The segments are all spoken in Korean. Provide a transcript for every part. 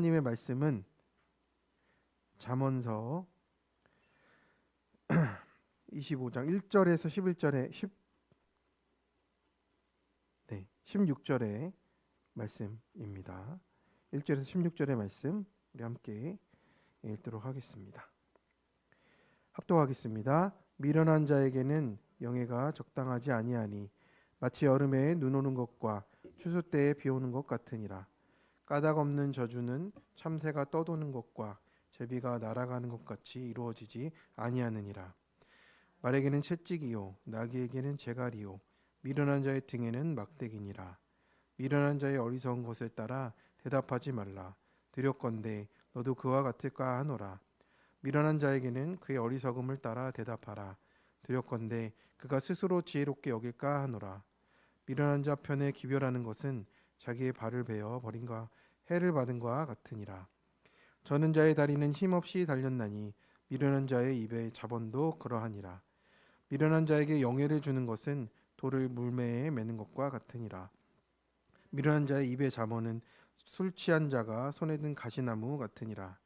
하나님의 말씀은 잠언서 25장 1절에서 11절에 16절의 말씀입니다. 1절에서 16절의 말씀 우리 함께 읽도록 하겠습니다. 합독하겠습니다. 미련한 자에게는 영예가 적당하지 아니하니 마치 여름에 눈 오는 것과 추수 때에 비 오는 것 같으니라. 까닭 없는 저주는 참새가 떠도는 것과 제비가 날아가는 것 같이 이루어지지 아니하느니라. 말에게는 채찍이요 나귀에게는 재갈이요 미련한 자의 등에는 막대기니라. 미련한 자의 어리석은 것을 따라 대답하지 말라. 두렵건대 너도 그와 같을까 하노라. 미련한 자에게는 그의 어리석음을 따라 대답하라. 두렵건대 그가 스스로 지혜롭게 여길까 하노라. 미련한 자 편에 기별하는 것은 자기의 발을 베어 버린과 해를 받은 것과 같으니라. 저는 자의 다리는 힘없이 달렸나니 미련한 자의 입의 자본도 그러하니라. 미련한 자에게 영예를 주는 것은 돌을 물매에 매는 것과 같으니라. 미련한 자의 입의 잠언은 술 취한 자가 손에 든 가시나무 같으니라.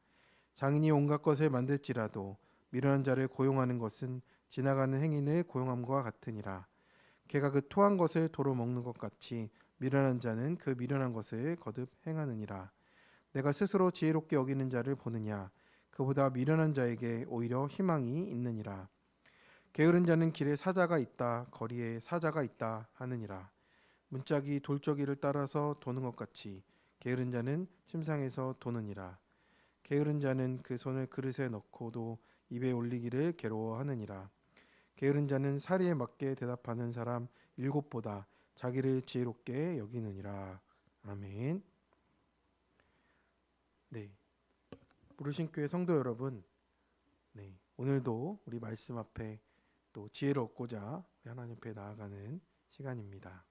장인이 온갖 것을 만들지라도 미련한 자를 고용하는 것은 지나가는 행인을 고용함과 같으니라. 개가 그 토한 것을 도로 먹는 것 같이 미련한 자는 그 미련한 것을 거듭 행하느니라. 내가 스스로 지혜롭게 여기는 자를 보느냐? 그보다 미련한 자에게 오히려 희망이 있느니라. 게으른 자는 길에 사자가 있다, 거리에 사자가 있다 하느니라. 문짝이 돌저기를 따라서 도는 것 같이 게으른 자는 침상에서 도느니라. 게으른 자는 그 손을 그릇에 넣고도 입에 올리기를 괴로워하느니라. 게으른 자는 사리에 맞게 대답하는 사람 7보다 자기를 지혜롭게 여기느니라. 아멘. 네, 부르신 교회 성도 여러분, 오늘도 우리 말씀 앞에 또 지혜를 얻고자 하나님 앞에 나아가는 시간입니다.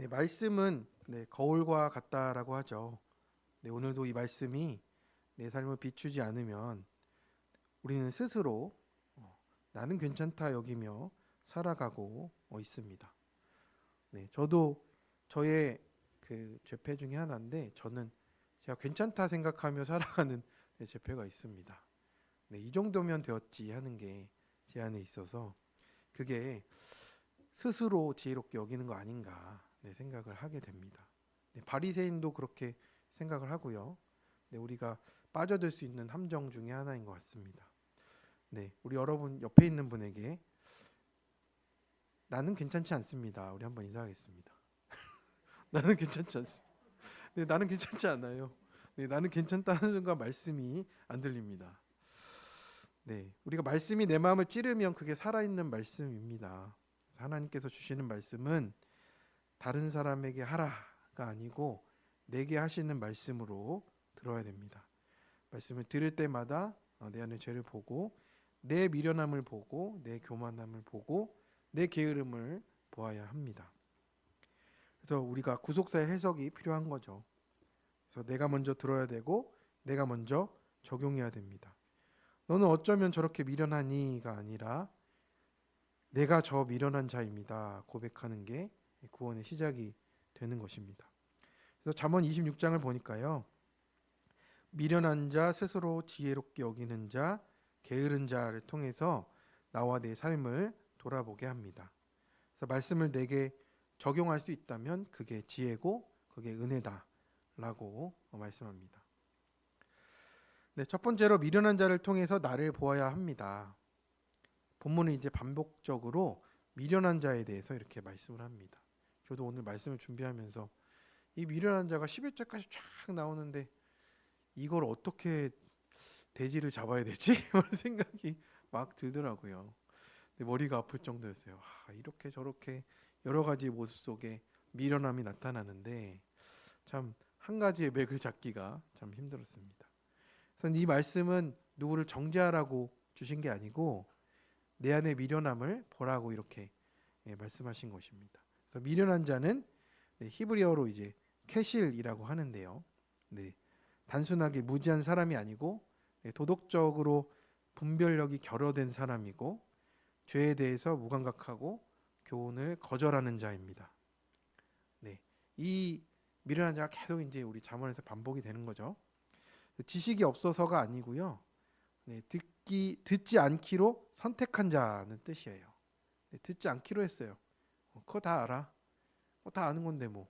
말씀은 거울과 같다라고 하죠. 오늘도 이 말씀이 내 삶을 비추지 않으면 우리는 스스로 나는 괜찮다 여기며 살아가고 있습니다. 저도 저의 그 죄패 중에 하나인데 저는 제가 괜찮다 생각하며 살아가는 죄패가 있습니다. 이 정도면 되었지 하는 게 제 안에 있어서 그게 스스로 지혜롭게 여기는 거 아닌가 생각을 하게 됩니다. 바리새인도 그렇게 생각을 하고요. 우리가 빠져들 수 있는 함정 중에 하나인 것 같습니다. 우리 여러분 옆에 있는 분에게 나는 괜찮지 않습니다. 우리 한번 인사하겠습니다. 나는 괜찮지 않습니다. 나는 괜찮지 않아요. 나는 괜찮다는 순간 말씀이 안 들립니다. 우리가 말씀이 내 마음을 찌르면 그게 살아있는 말씀입니다. 하나님께서 주시는 말씀은 다른 사람에게 하라가 아니고 내게 하시는 말씀으로 들어야 됩니다. 말씀을 들을 때마다 내 안의 죄를 보고 내 미련함을 보고 내 교만함을 보고 내 게으름을 보아야 합니다. 그래서 우리가 구속사의 해석이 필요한 거죠. 그래서 내가 먼저 들어야 되고 내가 먼저 적용해야 됩니다. 너는 어쩌면 저렇게 미련하니가 아니라 내가 저 미련한 자입니다 고백하는 게 구원의 시작이 되는 것입니다. 그래서 잠언 26장을 보니까요, 미련한 자, 스스로 지혜롭게 여기는 자, 게으른 자를 통해서 나와 내 삶을 돌아보게 합니다. 그래서 말씀을 내게 적용할 수 있다면 그게 지혜고 그게 은혜다라고 말씀합니다. 첫 번째로 미련한 자를 통해서 나를 보아야 합니다. 본문은 이제 반복적으로 미련한 자에 대해서 이렇게 말씀을 합니다. 저도 오늘 말씀을 준비하면서 이 미련한 자가 11절까지 쫙 나오는데 이걸 어떻게 대지를 잡아야 되지? 이런 생각이 막 들더라고요. 머리가 아플 정도였어요. 이렇게 저렇게 여러 가지 모습 속에 미련함이 나타나는데 참 한 가지의 맥을 잡기가 참 힘들었습니다. 그래서 이 말씀은 누구를 정죄하라고 주신 게 아니고 내 안의 미련함을 보라고 이렇게 말씀하신 것입니다. 그래서 미련한 자는 히브리어로 이제 캐실이라고 하는데요. 단순하게 무지한 사람이 아니고 도덕적으로 분별력이 결여된 사람이고 죄에 대해서 무감각하고 교훈을 거절하는 자입니다. 이 미련한 자가 계속 이제 우리 잠언에서 반복이 되는 거죠. 지식이 없어서가 아니고요. 네, 듣지 않기로 선택한 자는 뜻이에요. 네, 듣지 않기로 했어요. 그거 다 알아. 다 아는 건데 뭐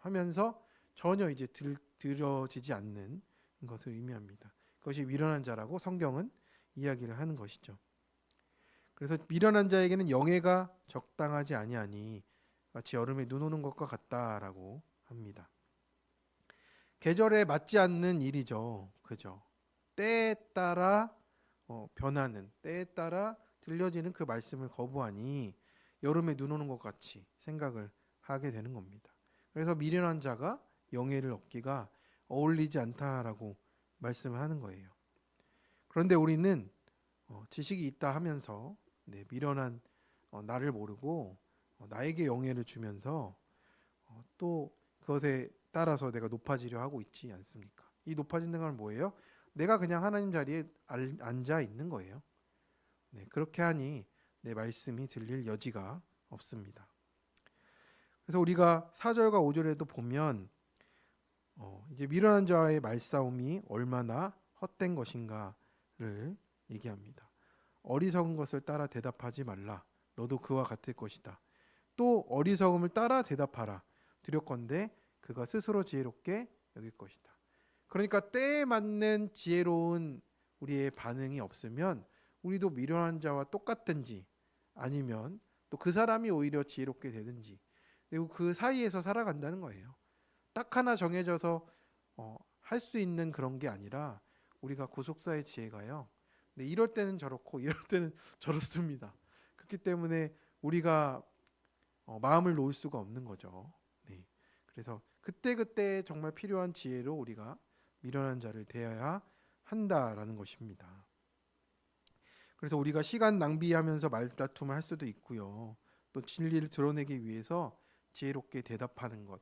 하면서 전혀 이제 들어지지 않는 것을 의미합니다. 그것이 미련한 자라고 성경은 이야기를 하는 것이죠. 그래서 미련한 자에게는 영예가 적당하지 아니하니 마치 여름에 눈 오는 것과 같다라고 합니다. 계절에 맞지 않는 일이죠. 그죠? 때에 따라 변하는, 때에 따라 들려지는 그 말씀을 거부하니 여름에 눈 오는 것 같이 생각을 하게 되는 겁니다. 그래서 미련한 자가 영예를 얻기가 어울리지 않다라고 말씀을 하는 거예요. 그런데 우리는 지식이 있다 하면서 미련한 나를 모르고 나에게 영예를 주면서 또 그것에 따라서 내가 높아지려 하고 있지 않습니까? 이 높아진다는 건 뭐예요? 내가 그냥 하나님 자리에 앉아 있는 거예요. 그렇게 하니 내 말씀이 들릴 여지가 없습니다. 그래서 우리가 4절과 5절에도 보면 이제 미련한 자와의 말싸움이 얼마나 헛된 것인가를 얘기합니다. 어리석은 것을 따라 대답하지 말라. 너도 그와 같을 것이다. 또 어리석음을 따라 대답하라. 두렵건대 그가 스스로 지혜롭게 여길 것이다. 그러니까 때에 맞는 지혜로운 우리의 반응이 없으면 우리도 미련한 자와 똑같든지 아니면 또 그 사람이 오히려 지혜롭게 되든지 그리고 그 사이에서 살아간다는 거예요. 딱 하나 정해져서 할 수 있는 그런 게 아니라 우리가 구속사의 지혜가요. 이럴 때는 저렇고 이럴 때는 저렇습니다. 그렇기 때문에 우리가 마음을 놓을 수가 없는 거죠. 네. 그래서 그때그때 정말 필요한 지혜로 우리가 미련한 자를 대해야 한다라는 것입니다. 그래서 우리가 시간 낭비하면서 말다툼을 할 수도 있고요. 또 진리를 드러내기 위해서 지혜롭게 대답하는 것,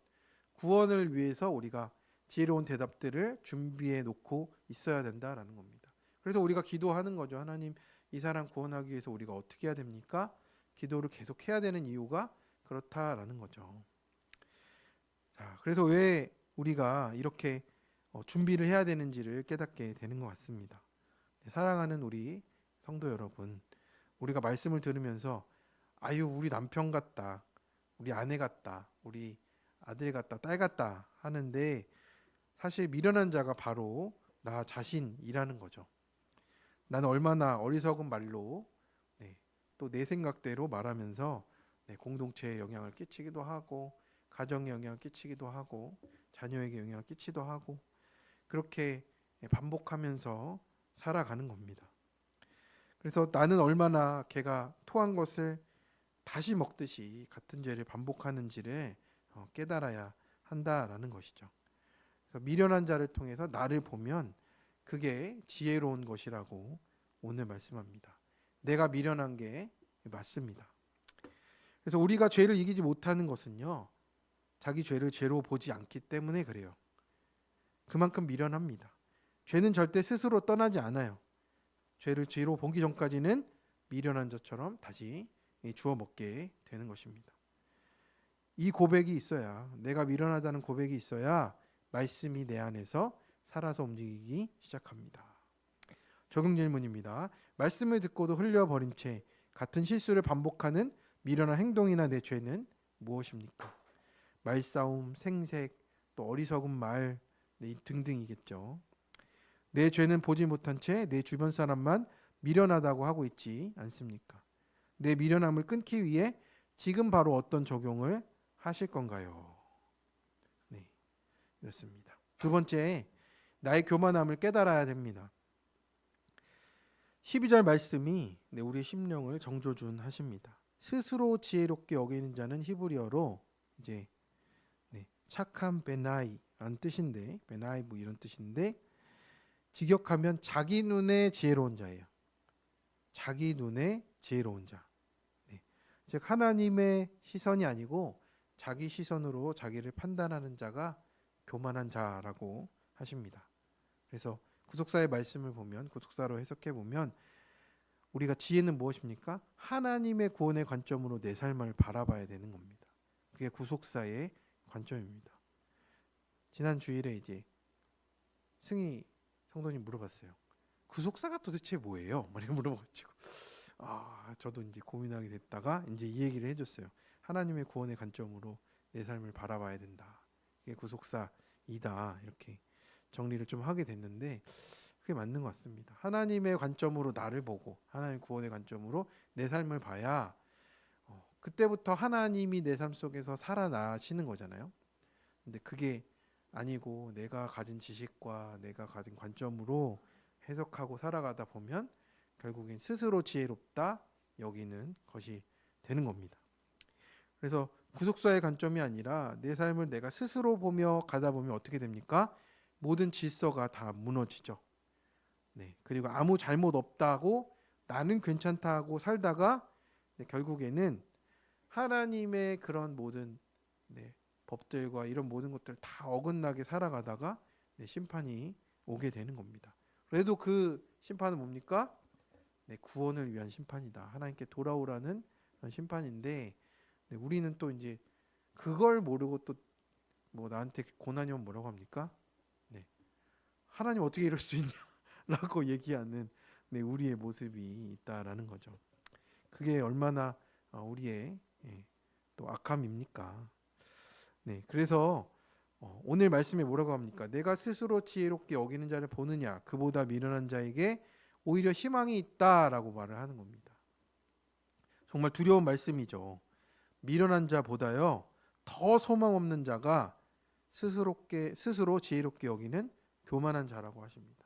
구원을 위해서 우리가 지혜로운 대답들을 준비해 놓고 있어야 된다라는 겁니다. 그래서 우리가 기도하는 거죠. 하나님, 이 사람 구원하기 위해서 우리가 어떻게 해야 됩니까? 기도를 계속 해야 되는 이유가 그렇다라는 거죠. 자, 그래서 왜 우리가 이렇게 준비를 해야 되는지를 깨닫게 되는 것 같습니다. 사랑하는 우리 성도 여러분, 우리가 말씀을 들으면서 아유, 우리 남편 같다, 우리 아내 같다, 우리 아들 같다, 딸 같다 하는데 사실 미련한 자가 바로 나 자신이라는 거죠. 나는 얼마나 어리석은 말로 또 내 생각대로 말하면서 공동체에 영향을 끼치기도 하고 가정에 영향을 끼치기도 하고 자녀에게 영향을 끼치기도 하고 그렇게 반복하면서 살아가는 겁니다. 그래서 나는 얼마나 걔가 토한 것을 다시 먹듯이 같은 죄를 반복하는지를 깨달아야 한다라는 것이죠. 그래서 미련한 자를 통해서 나를 보면 그게 지혜로운 것이라고 오늘 말씀합니다. 내가 미련한 게 맞습니다. 그래서 우리가 죄를 이기지 못하는 것은요, 자기 죄를 죄로 보지 않기 때문에 그래요. 그만큼 미련합니다. 죄는 절대 스스로 떠나지 않아요. 죄를 죄로 보기 전까지는 미련한 자처럼 다시 주워 먹게 되는 것입니다. 이 고백이 있어야, 내가 미련하다는 고백이 있어야 말씀이 내 안에서 살아서 움직이기 시작합니다. 적용 질문입니다. 말씀을 듣고도 흘려버린 채 같은 실수를 반복하는 미련한 행동이나 내 죄는 무엇입니까? 말싸움, 생색, 또 어리석은 말 등등이겠죠. 내 죄는 보지 못한 채 내 주변 사람만 미련하다고 하고 있지 않습니까? 내 미련함을 끊기 위해 지금 바로 어떤 적용을 하실 건가요? 네, 이렇습니다. 두 번째, 나의 교만함을 깨달아야 됩니다. 12절 말씀이 우리의 심령을 정조준하십니다. 스스로 지혜롭게 여기는 자는 히브리어로 이제 착한 베나이라는 뜻인데, 베나이 뭐 이런 뜻인데 직역하면 자기 눈에 지혜로운 자예요. 자기 눈에 지혜로운 자. 즉 하나님의 시선이 아니고 자기 시선으로 자기를 판단하는 자가 교만한 자라고 하십니다. 그래서 구속사의 말씀을 보면, 구속사로 해석해 보면 우리가 지혜는 무엇입니까? 하나님의 구원의 관점으로 내 삶을 바라봐야 되는 겁니다. 그게 구속사의 관점입니다. 지난 주일에 이제 승희 성도님 물어봤어요. 구속사가 도대체 뭐예요? 막 이렇게 물어봐가지고 저도 이제 고민하게 됐다가 이제 이 얘기를 해줬어요. 하나님의 구원의 관점으로 내 삶을 바라봐야 된다. 이게 구속사이다. 이렇게 정리를 좀 하게 됐는데 그게 맞는 것 같습니다. 하나님의 관점으로 나를 보고 하나님 구원의 관점으로 내 삶을 봐야 그때부터 하나님이 내 삶 속에서 살아나시는 거잖아요. 근데 그게 아니고 내가 가진 지식과 내가 가진 관점으로 해석하고 살아가다 보면 결국엔 스스로 지혜롭다 여기는 것이 되는 겁니다. 그래서 구속사의 관점이 아니라 내 삶을 내가 스스로 보며 가다 보면 어떻게 됩니까? 모든 질서가 다 무너지죠. 네, 그리고 아무 잘못 없다고 나는 괜찮다고 살다가 결국에는 하나님의 그런 모든 법들과 이런 모든 것들 다 어긋나게 살아가다가 심판이 오게 되는 겁니다. 그래도 그 심판은 뭡니까? 구원을 위한 심판이다. 하나님께 돌아오라는 그런 심판인데 우리는 또 이제 그걸 모르고 또 뭐 나한테 고난이 오면 뭐라고 합니까? 하나님 어떻게 이럴 수 있냐라고 얘기하는 우리의 모습이 있다라는 거죠. 그게 얼마나 우리의 또 악함입니까? 그래서 오늘 말씀에 뭐라고 합니까? 내가 스스로 지혜롭게 여기는 자를 보느냐 그보다 미련한 자에게 오히려 희망이 있다라고 말을 하는 겁니다. 정말 두려운 말씀이죠. 미련한 자보다요 더 소망 없는 자가 스스로 지혜롭게 여기는 교만한 자라고 하십니다.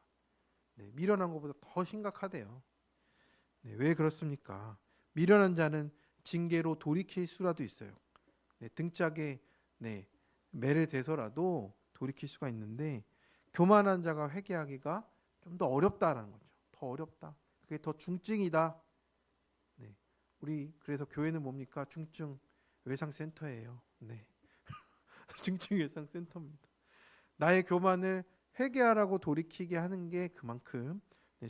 미련한 것보다 더 심각하대요. 왜 그렇습니까? 미련한 자는 징계로 돌이킬 수라도 있어요. 등짝에 매를 대서라도 돌이킬 수가 있는데 교만한 자가 회개하기가 좀 더 어렵다라는 거죠. 더 어렵다. 그게 더 중증이다. 우리 그래서 교회는 뭡니까? 중증 외상센터예요. 중증 외상센터입니다. 나의 교만을 회개하라고 돌이키게 하는 게 그만큼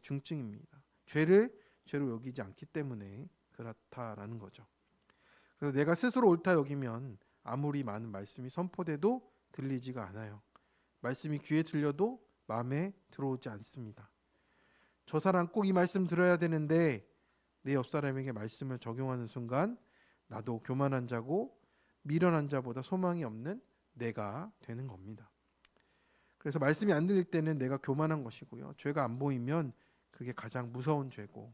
중증입니다. 죄로 여기지 않기 때문에 그렇다라는 거죠. 그래서 내가 스스로 옳다 여기면 아무리 많은 말씀이 선포돼도 들리지가 않아요. 말씀이 귀에 들려도 마음에 들어오지 않습니다. 저 사람 꼭 이 말씀 들어야 되는데 내 옆 사람에게 말씀을 적용하는 순간 나도 교만한 자고 미련한 자보다 소망이 없는 내가 되는 겁니다. 그래서 말씀이 안 들릴 때는 내가 교만한 것이고요. 죄가 안 보이면 그게 가장 무서운 죄고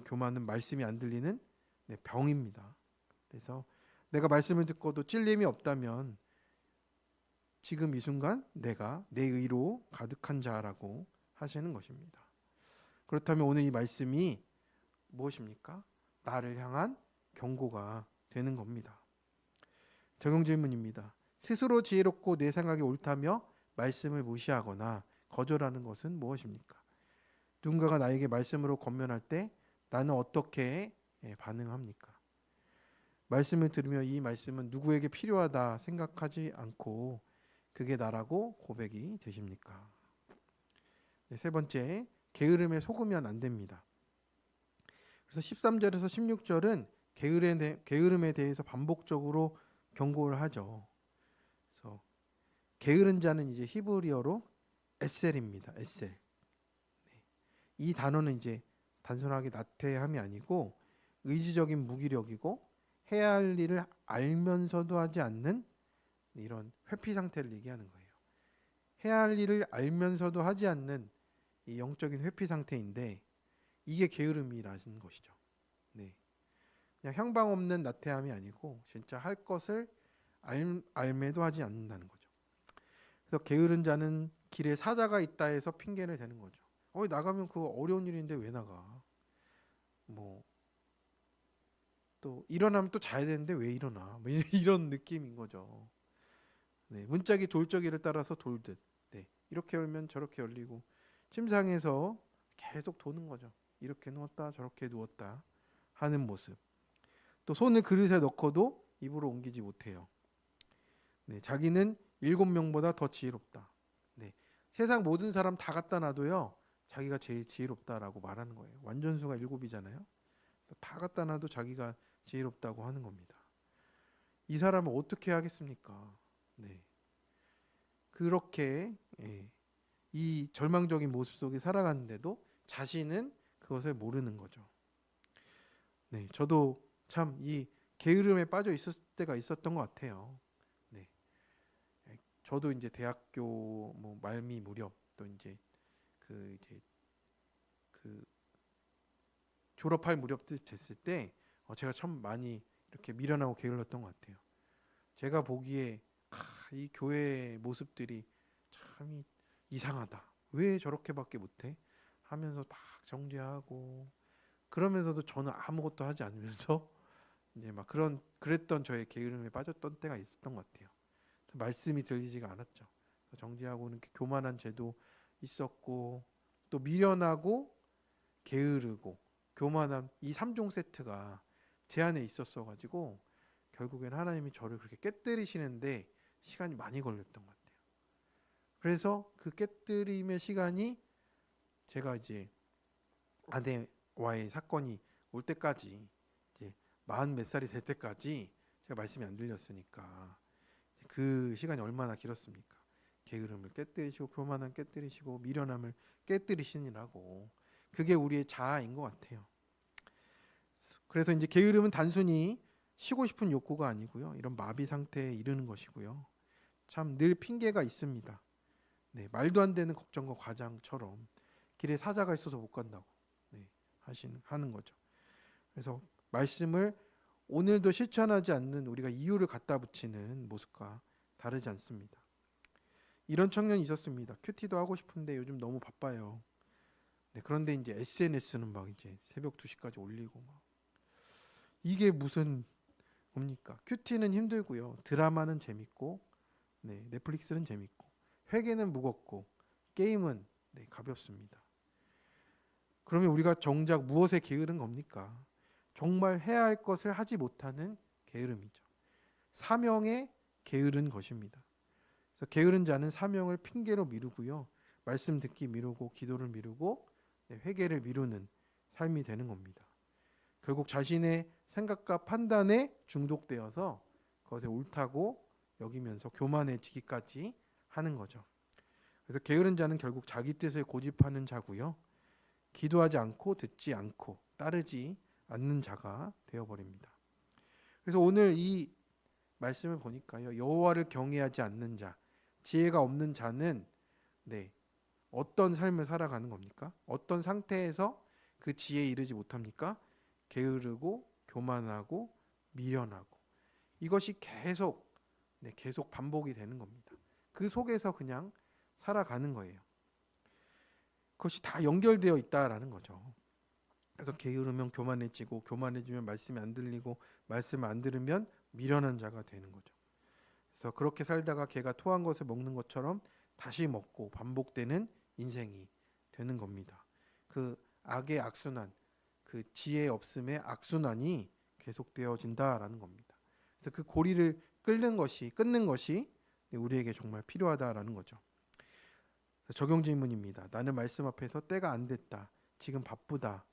교만은 말씀이 안 들리는 병입니다. 그래서 내가 말씀을 듣고도 찔림이 없다면 지금 이 순간 내가 내 의로 가득한 자라고 하시는 것입니다. 그렇다면 오늘 이 말씀이 무엇입니까? 나를 향한 경고가 되는 겁니다. 적용 질문입니다. 스스로 지혜롭고 내 생각이 옳다며 말씀을 무시하거나 거절하는 것은 무엇입니까? 누군가가 나에게 말씀으로 권면할 때 나는 어떻게 반응합니까? 말씀을 들으며 이 말씀은 누구에게 필요하다 생각하지 않고 그게 나라고 고백이 되십니까? 세 번째, 게으름에 속으면 안 됩니다. 그래서 13절에서 16절은 게으름에 대해서 반복적으로 경고를 하죠. 그래서 게으른 자는 이제 히브리어로 에셀입니다. 에셀. 이 단어는 이제 단순하게 나태함이 아니고 의지적인 무기력이고 해야 할 일을 알면서도 하지 않는 이런 회피 상태를 얘기하는 거예요. 해야 할 일을 알면서도 하지 않는 이 영적인 회피 상태인데 이게 게으름이라는 것이죠. 그냥 향방 없는 나태함이 아니고 진짜 할 것을 알매도 하지 않는다는 거죠. 그래서 게으른 자는 길에 사자가 있다 해서 핑계를 대는 거죠. 나가면 그 어려운 일인데 왜 나가? 또 일어나면 또 자야 되는데 왜 일어나? 이런 느낌인 거죠. 문짝이 돌적이를 따라서 돌듯 이렇게 열면 저렇게 열리고 침상에서 계속 도는 거죠. 이렇게 누웠다 저렇게 누웠다 하는 모습. 또 손을 그릇에 넣고도 입으로 옮기지 못해요. 자기는 7명보다 더 지혜롭다. 세상 모든 사람 다 갖다 놔도요. 자기가 제일 지혜롭다라고 말하는 거예요. 완전수가 7이잖아요. 다 갖다 놔도 자기가 지혜롭다고 하는 겁니다. 이 사람은 어떻게 하겠습니까? 그렇게 이 절망적인 모습 속에 살아가는데도 자신은 그것을 모르는 거죠. 네, 저도 참 이 게으름에 빠져 있었을 때가 있었던 것 같아요. 네, 저도 이제 대학교 뭐 말미 무렵 또 이제 그 졸업할 무렵 됐을 때 제가 참 많이 이렇게 미련하고 게을렀던 것 같아요. 제가 보기에 이 교회 모습들이 참 이상하다. 왜 저렇게밖에 못해? 하면서 막 정죄하고 그러면서도 저는 아무것도 하지 않으면서 이제 막 그랬던 저의 게으름에 빠졌던 때가 있었던 것 같아요. 말씀이 들리지가 않았죠. 정죄하고는 이렇게 교만한 죄도 있었고 또 미련하고 게으르고 교만한 이 3종 세트가 제 안에 있었어 가지고 결국엔 하나님이 저를 그렇게 깨뜨리시는데 시간이 많이 걸렸던 것 같아요. 그래서 그 깨뜨림의 시간이 제가 이제 아내와의 사건이 올 때까지 이제 40 몇 살이 될 때까지 제가 말씀이 안 들렸으니까 그 시간이 얼마나 길었습니까? 게으름을 깨뜨리시고 교만함 깨뜨리시고 미련함을 깨뜨리시니라고 그게 우리의 자아인 것 같아요. 그래서 이제 게으름은 단순히 쉬고 싶은 욕구가 아니고요. 이런 마비 상태에 이르는 것이고요. 참 늘 핑계가 있습니다. 네, 말도 안 되는 걱정과 과장처럼 길에 사자가 있어서 못 간다고 하는 거죠. 그래서 말씀을 오늘도 실천하지 않는 우리가 이유를 갖다 붙이는 모습과 다르지 않습니다. 이런 청년이 있었습니다. 큐티도 하고 싶은데 요즘 너무 바빠요. 네, 그런데 이제 SNS는 막 이제 새벽 2시까지 올리고 막 이게 무슨 뭡니까? 큐티는 힘들고요. 드라마는 재밌고, 넷플릭스는 재밌고, 회계는 무겁고, 게임은 가볍습니다. 그러면 우리가 정작 무엇에 게으른 겁니까? 정말 해야 할 것을 하지 못하는 게으름이죠. 사명에 게으른 것입니다. 그래서 게으른 자는 사명을 핑계로 미루고요. 말씀 듣기 미루고 기도를 미루고 회개를 미루는 삶이 되는 겁니다. 결국 자신의 생각과 판단에 중독되어서 그것에 옳다고 여기면서 교만해지기까지 하는 거죠. 그래서 게으른 자는 결국 자기 뜻을 고집하는 자고요. 기도하지 않고 듣지 않고 따르지 않는 자가 되어버립니다. 그래서 오늘 이 말씀을 보니까요. 여호와를 경외하지 않는 자, 지혜가 없는 자는 어떤 삶을 살아가는 겁니까? 어떤 상태에서 그 지혜에 이르지 못합니까? 게으르고 교만하고 미련하고 이것이 계속 반복이 되는 겁니다. 그 속에서 그냥 살아가는 거예요. 그것이 다 연결되어 있다라는 거죠. 그래서 게으르면 교만해지고 교만해지면 말씀이 안 들리고 말씀을 안 들으면 미련한 자가 되는 거죠. 그래서 그렇게 살다가 개가 토한 것을 먹는 것처럼 다시 먹고 반복되는 인생이 되는 겁니다. 그 악의 악순환, 그 지혜 없음의 악순환이 계속되어진다라는 겁니다. 그래서 그 고리를 끊는 것이 우리에게 정말 필요하다라는 거죠. 적용 질문입니다. 나는 말씀 앞에서 때가 안 됐다. 지금 바쁘다.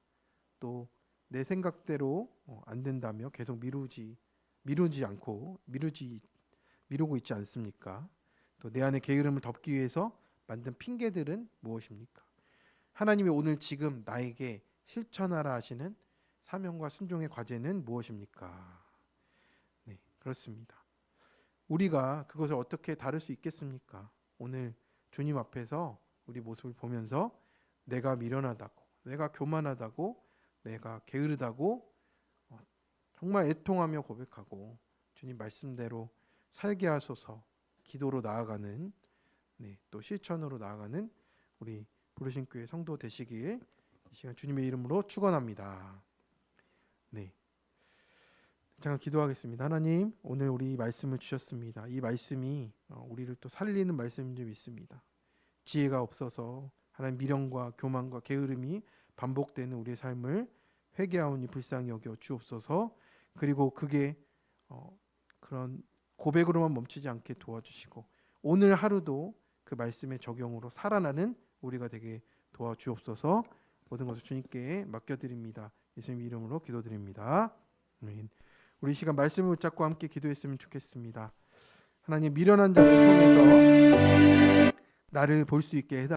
또 내 생각대로 안 된다며 계속 미루고 있지 않습니까? 또 내 안의 게으름을 덮기 위해서 만든 핑계들은 무엇입니까? 하나님이 오늘 지금 나에게 실천하라 하시는 사명과 순종의 과제는 무엇입니까? 네, 그렇습니다. 우리가 그것을 어떻게 다룰 수 있겠습니까? 오늘 주님 앞에서 우리 모습을 보면서 내가 미련하다고, 내가 교만하다고, 내가 게으르다고 정말 애통하며 고백하고 주님 말씀대로 살게 하소서 기도로 나아가는 또 실천으로 나아가는 우리 부르신 교회 성도 되시길 이 시간 주님의 이름으로 축원합니다. 네. 잠깐 기도하겠습니다. 하나님, 오늘 우리 말씀을 주셨습니다. 이 말씀이 우리를 또 살리는 말씀인 줄 믿습니다. 지혜가 없어서 하나님 미련과 교만과 게으름이 반복되는 우리의 삶을 회개하오니 불쌍히 여겨 주옵소서. 그리고 그게 그런 고백으로만 멈추지 않게 도와주시고 오늘 하루도 그 말씀의 적용으로 살아나는 우리가 되게 도와주옵소서. 모든 것을 주님께 맡겨드립니다. 예수님 이름으로 기도드립니다. 아멘. 우리 시간 말씀을 붙잡고 함께 기도했으면 좋겠습니다. 하나님 미련한 자를 통해서 나를 볼 수 있게 해달라.